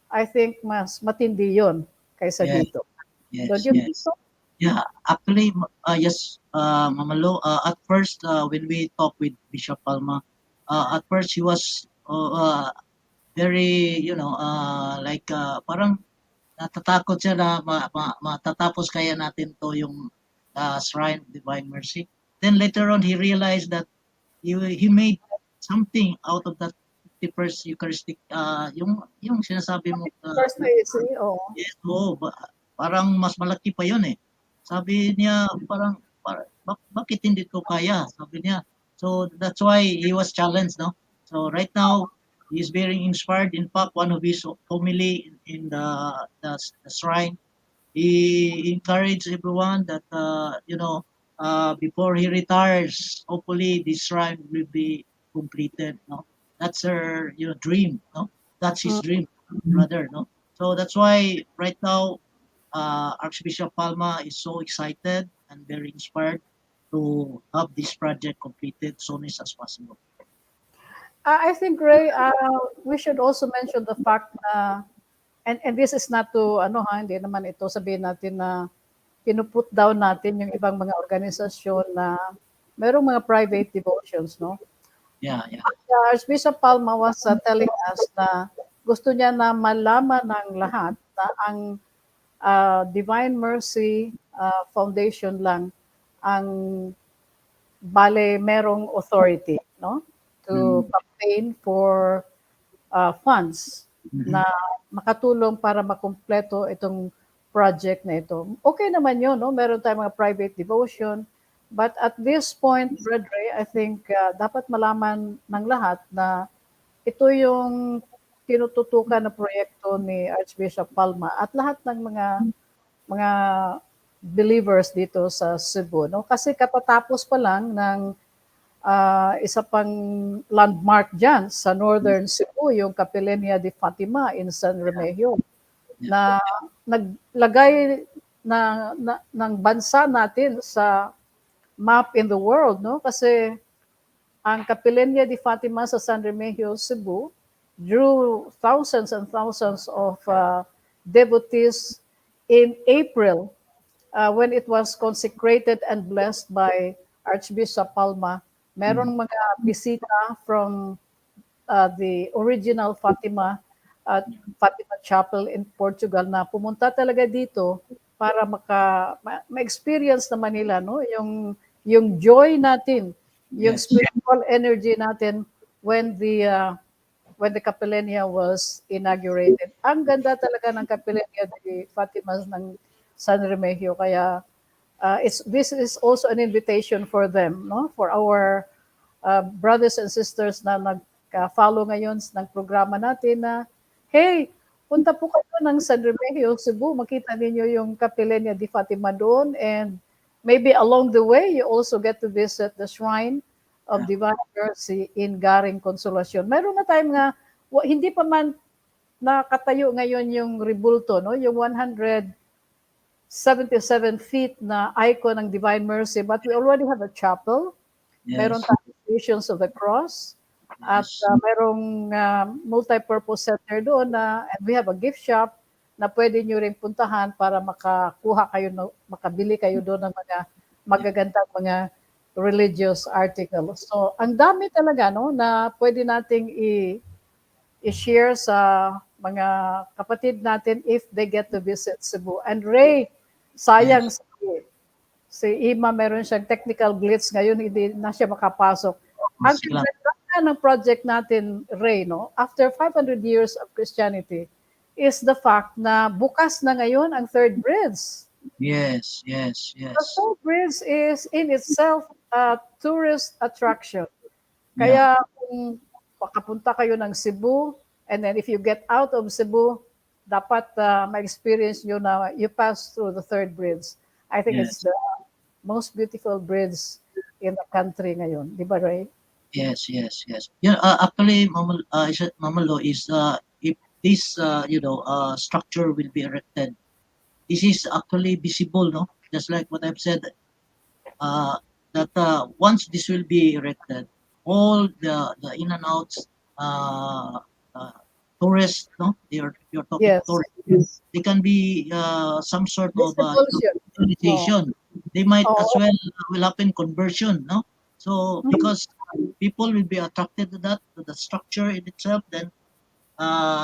I think mas matindi yon kaysa Yes. dito. Yes. Don't you think Yes. so? Yeah, actually, yes, Mama Lo, at first, when we talked with Bishop Palma, at first he was very, like, parang natatakot siya na matatapos kaya natin to yung Shrine of Divine Mercy. Then later on, he realized that he made something out of that 51st Eucharistic, yung sinasabi mo. First IEC, oh. Yes, oo, parang mas malaki pa yun eh. Sabi niya, bakit hindi ko kaya? Sabi niya. So that's why he was challenged, no? So right now, he's very inspired. In fact, one of his homily in the shrine, he encouraged everyone that, before he retires, hopefully this shrine will be completed, no? That's her, dream, no? That's his dream, brother, no? So that's why right now, Archbishop Palma is so excited and very inspired to have this project completed soon as possible. I think, Ray, we should also mention the fact na, and this is not to, hindi naman ito sabihin natin na pinuput down natin yung ibang mga organisasyon na merong mga private devotions, no? Yeah. Archbishop Palma was telling us na gusto niya na malaman ng lahat na ang Divine Mercy Foundation lang ang merong authority, no? To campaign for funds na makatulong para makumpleto itong project na ito. Okay naman yun, no? Meron tayong mga private devotion. But at this point, Brad Ray, I think dapat malaman ng lahat na ito yung tinututukan na proyekto ni Archbishop Palma at lahat ng mga believers dito sa Cebu, no? Kasi katatapos pa lang ng isa pang landmark diyan sa Northern Cebu, yung Capilenia de Fatima in San Remigio, na naglagay ng bansa natin sa map in the world, no? Kasi ang Capilenia de Fatima sa San Remigio, Cebu, drew thousands and thousands of devotees in April when it was consecrated and blessed by Archbishop Palma. Meron mga bisita from the original Fatima Chapel in Portugal na pumunta talaga dito para ma-experience naman nila, no, yung joy natin, yung spiritual energy natin when the Capilenia was inaugurated. Ang ganda talaga ng Capilenia de Fatima ng San Remigio, kaya this is also an invitation for them, no, for our brothers and sisters na nag-follow ngayon ng programa natin na, hey, punta po kayo ng San Remigio, Cebu, makita ninyo yung Capilenia de Fatima doon, and maybe along the way, you also get to visit the Shrine of Divine Mercy in Garing Consolacion. Meron na tayong hindi pa man nakatayo ngayon yung rebulto, no? Yung 177 feet na icon ng Divine Mercy, but we already have a chapel. Yes. Meron tayong Visions of the Cross. At merong multi-purpose center doon and we have a gift shop. na pwede nyo rin puntahan para makakuha kayo, makabili kayo doon ng mga magagandang mga religious articles. So, ang dami talaga no na pwede nating i-share sa mga kapatid natin if they get to visit Cebu. And Ray, sayang si Ima meron siyang technical glitch ngayon, hindi na siya makapasok. Ang Sila. kagandahan ng project natin, Ray, no, after 500 years of Christianity, is the fact na bukas na ngayon ang third bridge. Yes, yes, The yes. third bridge is in itself a tourist attraction. Yeah. Kaya kung makapunta kayo ng Cebu, and then if you get out of Cebu, dapat ma-experience nyo na you pass through the third bridge. I think it's the most beautiful bridge in the country ngayon. Di ba, Ray? Yes, yes, yes. Yeah, actually, Mama Lo, is if this structure will be erected, this is actually visible, no? Just like what I've said, that once this will be erected, all the in and outs tourists, no? You're talking Yes. tourists. They can be some sort of utilization. They might as well will happen conversion, no? So because people will be attracted to that, to the structure in itself, then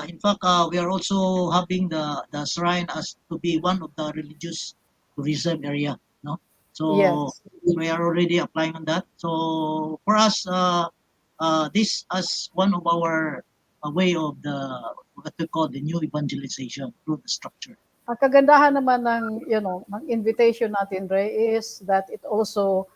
in fact we are also having the shrine as to be one of the religious tourism area, no? So Yes. we are already applying on that. So for us, this as one of our way of the what we call the new evangelization through the structure. Ang kagandahan naman ng, ng invitation natin, Ray, is that it also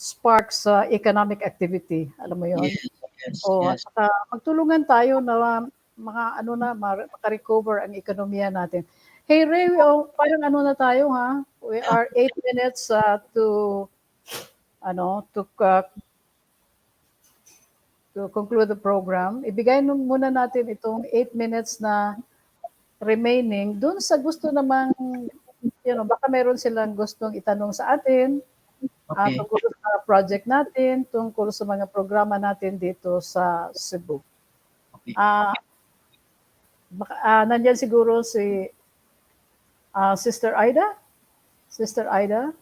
sparks economic activity. Alam mo yun? Yes, yes, O, yes. at magtulungan tayo na maka-recover ang ekonomiya natin. Hey Ray, parang na tayo ha? We are 8 minutes to conclude the program. Ibigay muna natin itong 8 minutes na remaining dun sa gusto namang, baka meron silang gustong itanong sa atin Okay. tungkol sa project natin, tungkol sa mga programa natin dito sa Cebu. Okay. Nandyan siguro si Sister Aida. Sister Aida.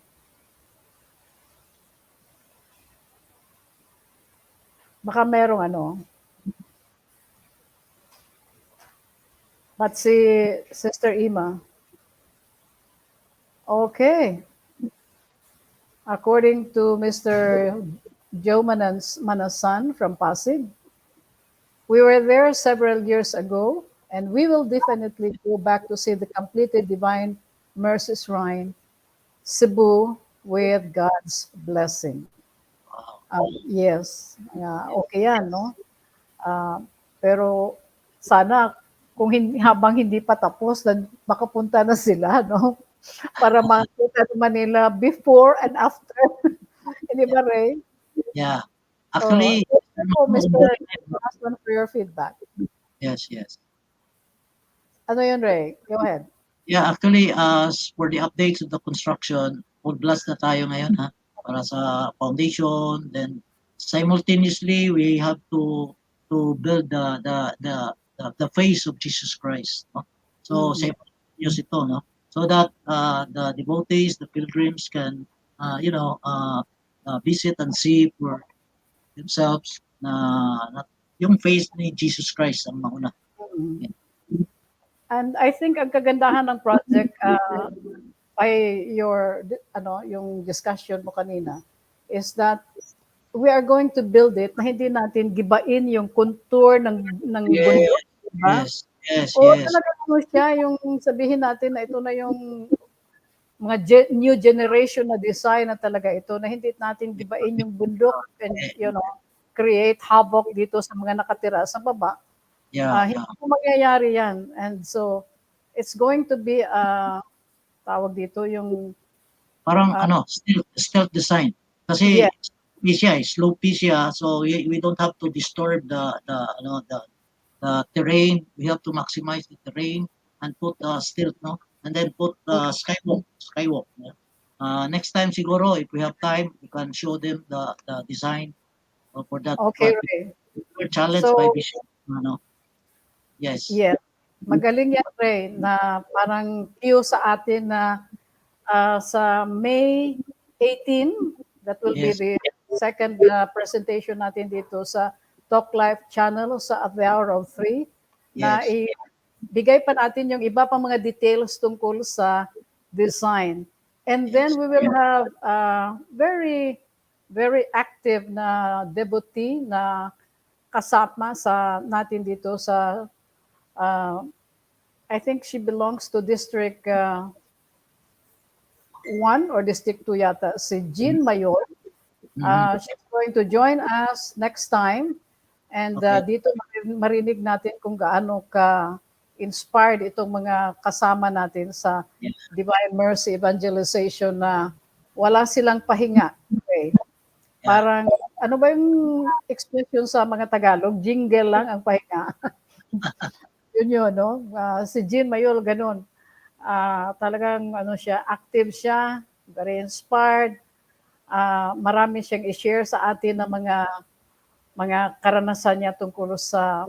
Baka merong But si Sister Ima. Okay. According to Mr. Joe Manasan from Pasig, we were there several years ago, and we will definitely go back to see the completed Divine Mercy Shrine, Cebu, with God's blessing. Yes. Okay yan, no? Pero sana kung habang hindi pa tapos, makapunta na sila, no? Para makita naman nila before and after. Hindi ba, Ray? Yeah. Actually, Mr. Husband, for your feedback. yes, yes. Ano yun, Ray? Go ahead. Yeah, actually, for the updates of the construction, full blast na tayo ngayon, ha? Para sa foundation, then simultaneously we have to build the face of Jesus Christ, no? So simultaneous ito, no? So that the devotees, the pilgrims can visit and see for themselves na yung face ni Jesus Christ ang mauna. And I think ang kagandahan ng project by yung discussion mo kanina is that we are going to build it na hindi natin gibain yung contour ng bundok, diba? Yes, yes, O yes. talaga siya yung sabihin natin na ito na yung mga new generation na design na talaga ito na hindi natin gibain yung bundok and create havoc dito sa mga nakatira sa baba. Yeah, Hindi po mangyayari yan. And so, it's going to be, tawag dito, yung... Parang stealth design. Kasi slopey siya, so we don't have to disturb the terrain. We have to maximize the terrain and put stealth, no? And then put skywalk. Next time siguro, if we have time, we can show them the design for that. Okay, Ray. We're challenged by vision, Yes. Yes. Magaling yan, Ray, na parang cue sa atin na sa May 18, that will be Yes, the second presentation natin dito sa Talk Life channel sa At the Hour of 3, na yes, ibigay pa natin yung iba pang mga details tungkol sa design. And then yes, we will have very, very active na devotee na kasama sa natin dito sa I think she belongs to District 1 or District 2 yata, si Jean Mayor. She's going to join us next time. And Okay. dito marinig natin kung gaano ka inspired itong mga kasama natin sa Yes. Divine Mercy Evangelization na wala silang pahinga. Okay. Parang, ano ba yung expression sa mga Tagalog? Jingle lang ang pahinga. Yun, no? Si Jean Mayol, ganun. Talagang ano siya, active siya, very inspired. Marami siyang i-share sa atin ng mga karanasan niya tungkol sa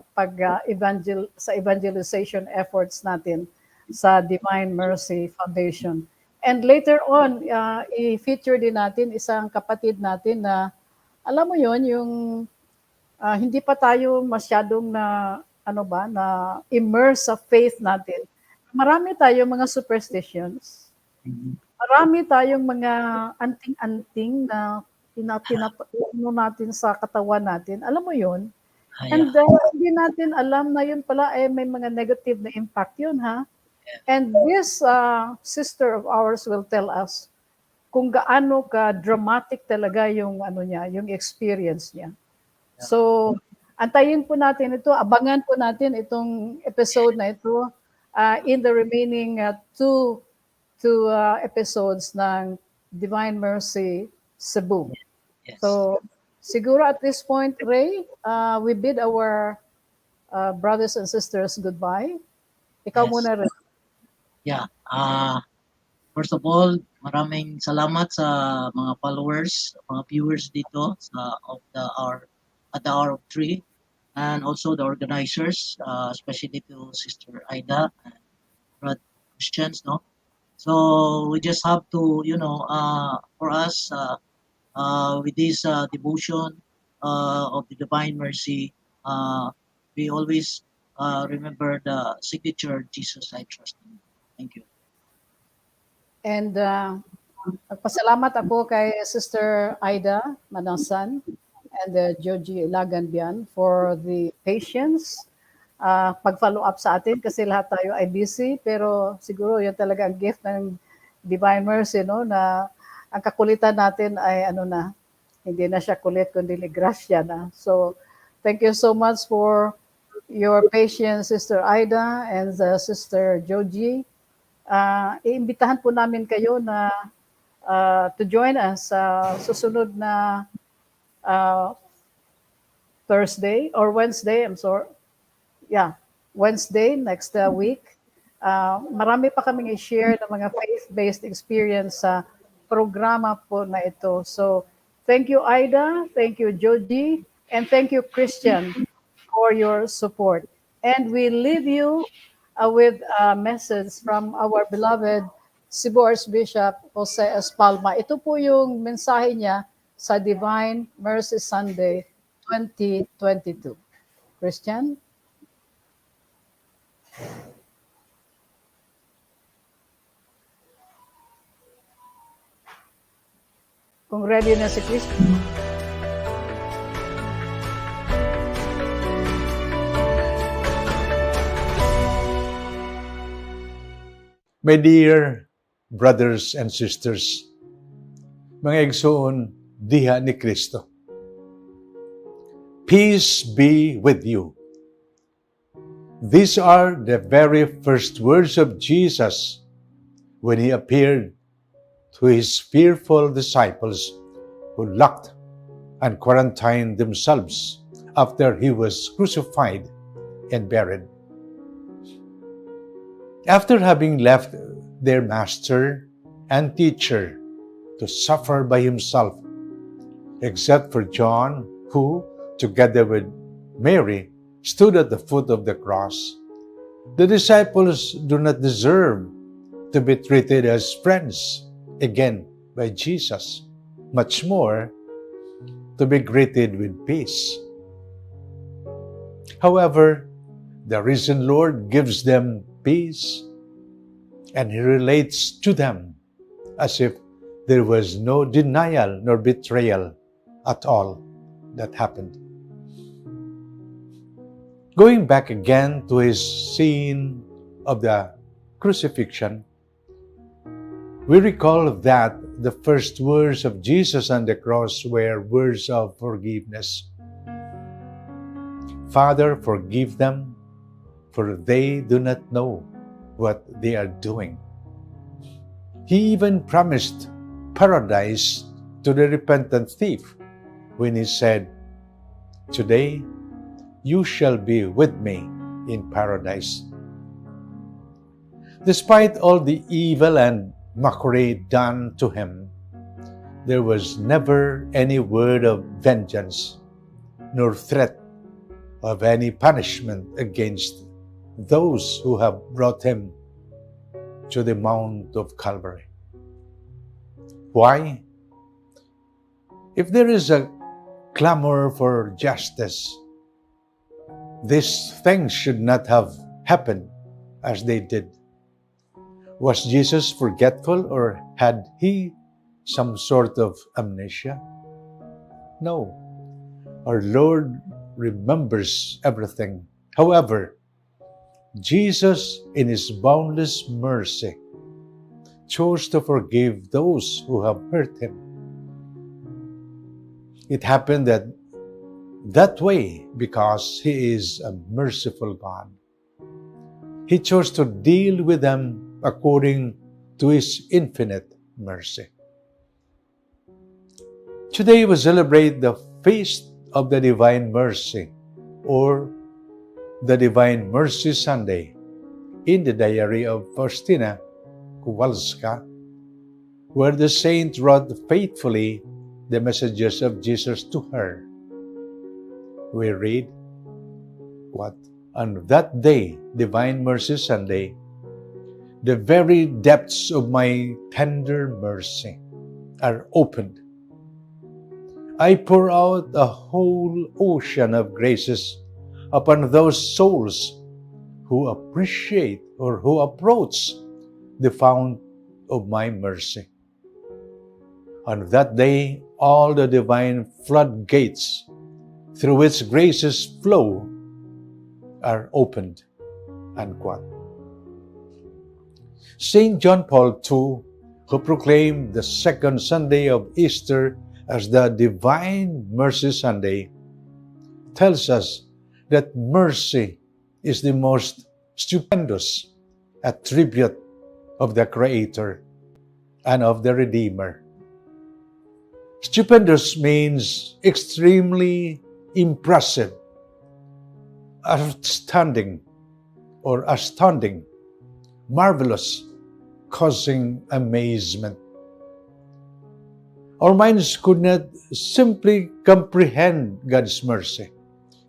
sa evangelization efforts natin sa Divine Mercy Foundation. And later on, i-feature din natin isang kapatid natin na, alam mo yon yung hindi pa tayo masyadong na immerse sa faith natin. Marami tayong mga superstitions. Marami tayong mga anting-anting na pinapano natin sa katawan natin. Alam mo yon. And hindi natin alam na yun pala ay may mga negative na impact yun, ha? And this sister of ours will tell us kung gaano ka dramatic talaga yung yung experience niya. So, antayin po natin ito, abangan po natin itong episode na ito in the remaining two episodes ng Divine Mercy Cebu. Yes. So, siguro at this point, Ray, we bid our brothers and sisters goodbye. Ikaw Yes. muna, Ray. Yeah. First of all, maraming salamat sa mga followers, mga viewers dito at the hour of 3, and also the organizers, especially to Sister Aida and Brother Christians, no? So we just have to, for us, with this devotion of the Divine Mercy, we always remember the signature, Jesus, I trust in you. Thank you. And nagpasalamat ako kay Sister Aida Manasan and Joji Laganbian for the patience, pag-follow up sa atin kasi lahat tayo ay busy, pero siguro yan talaga ang gift ng Divine Mercy, no, na ang kakulitan natin ay hindi na siya kulit kundi grasya na. So thank you so much for your patience, Sister Aida and Sister Joji. Iimbitahan po namin kayo na to join us sa susunod na Thursday or Wednesday, Wednesday next week. Marami pa kaming i-share ng mga faith-based experience sa programa po na ito. So, thank you, Aida, thank you, Joji, and thank you, Christian, for your support. And we leave you with a message from our beloved Cebu Archbishop Jose Espalma. Ito po yung mensahe niya sa Divine Mercy Sunday 2022. Christian? Kung ready na si Christian. My dear brothers and sisters, mga igsoon diha ni Kristo. Peace be with you. These are the very first words of Jesus when he appeared to his fearful disciples who locked and quarantined themselves after he was crucified and buried. After having left their master and teacher to suffer by himself, except for John, who, together with Mary, stood at the foot of the cross, The disciples do not deserve to be treated as friends again by Jesus, much more to be greeted with peace. However, the risen Lord gives them peace, and He relates to them as if there was no denial nor betrayal at all that happened. Going back again to His scene of the crucifixion, we recall that the first words of Jesus on the cross were words of forgiveness. Father, forgive them, for they do not know what they are doing. He even promised paradise to the repentant thief when He said, "Today you shall be with me in paradise." Despite all the evil and mockery done to Him, there was never any word of vengeance nor threat of any punishment against those who have brought Him to the Mount of Calvary. Why? If there is a clamor for justice, these things should not have happened as they did. Was Jesus forgetful, or had He some sort of amnesia? No. Our Lord remembers everything. However, Jesus, in His boundless mercy, chose to forgive those who have hurt Him. It happened that way because He is a merciful God. He chose to deal with them according to His infinite mercy. Today we celebrate the Feast of the Divine Mercy, or the Divine Mercy Sunday, in the diary of Faustina Kowalska, where the saint wrote faithfully the messages of Jesus to her. We read, "What? On that day, Divine Mercy Sunday, the very depths of my tender mercy are opened. I pour out a whole ocean of graces upon those souls who appreciate or who approach the fount of my mercy. On that day, all the divine floodgates through which graces flow are opened." Unquote. St. John Paul II, who proclaimed the second Sunday of Easter as the Divine Mercy Sunday, tells us that mercy is the most stupendous attribute of the Creator and of the Redeemer. Stupendous means extremely impressive, outstanding, or astounding, marvelous, causing amazement. Our minds could not simply comprehend God's mercy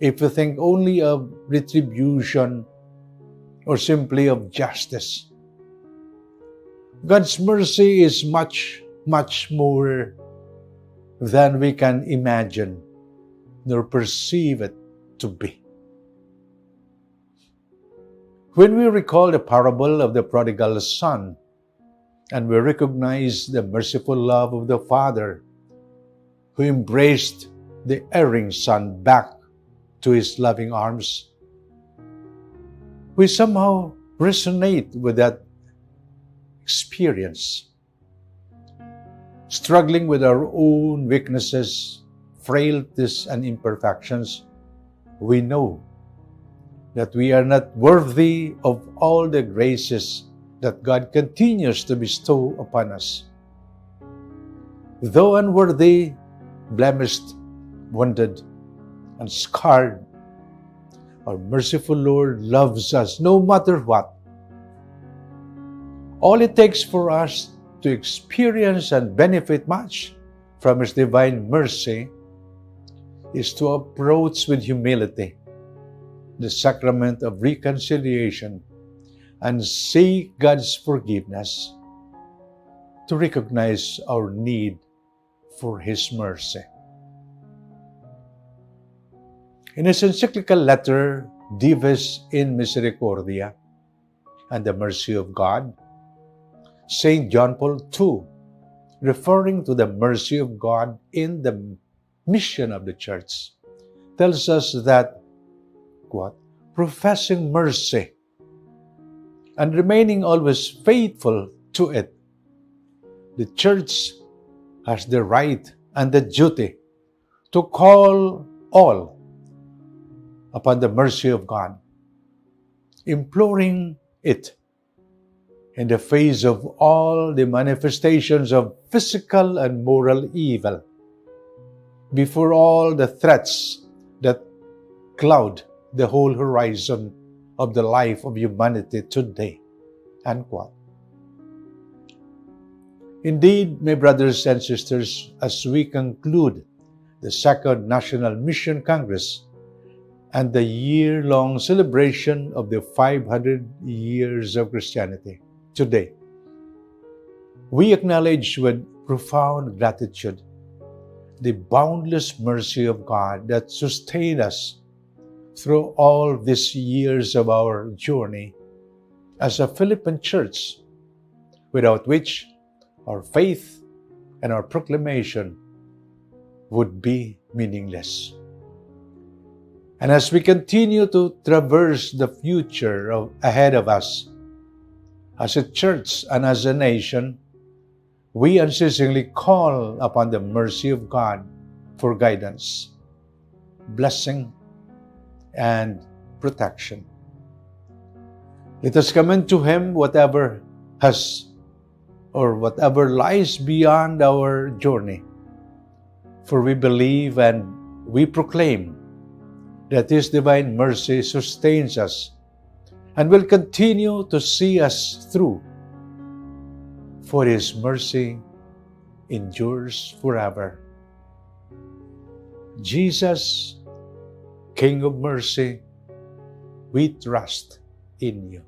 if we think only of retribution or simply of justice. God's mercy is much, much more than we can imagine nor perceive it to be. When we recall the parable of the prodigal son, and we recognize the merciful love of the Father who embraced the erring son back to His loving arms, we somehow resonate with that experience. Struggling with our own weaknesses, frailties, and imperfections, we know that we are not worthy of all the graces that God continues to bestow upon us. Though unworthy, blemished, wounded, and scarred, our merciful Lord loves us no matter what. All it takes for us to experience and benefit much from His divine mercy is to approach with humility, the sacrament of reconciliation and seek God's forgiveness, to recognize our need for His mercy. In his encyclical letter, Dives in Misericordia, and the Mercy of God, St. John Paul II, referring to the mercy of God in the mission of the Church, tells us that, quote, professing mercy and remaining always faithful to it, the Church has the right and the duty to call all upon the mercy of God, imploring it in the face of all the manifestations of physical and moral evil, before all the threats that cloud the whole horizon of the life of humanity today. Unquote. Indeed, my brothers and sisters, as we conclude the Second National Mission Congress and the year-long celebration of the 500 years of Christianity today, we acknowledge with profound gratitude the boundless mercy of God that sustained us through all these years of our journey as a Philippine church, without which our faith and our proclamation would be meaningless. And as we continue to traverse the future ahead of us, as a church and as a nation, we unceasingly call upon the mercy of God for guidance, blessing, and protection. Let us commend to Him whatever lies beyond our journey, for we believe and we proclaim that His divine mercy sustains us and will continue to see us through, for His mercy endures forever. Jesus, King of mercy, we trust in You.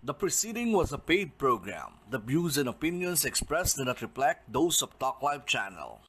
The preceding was a paid program. The views and opinions expressed do not reflect those of Talk Live channel.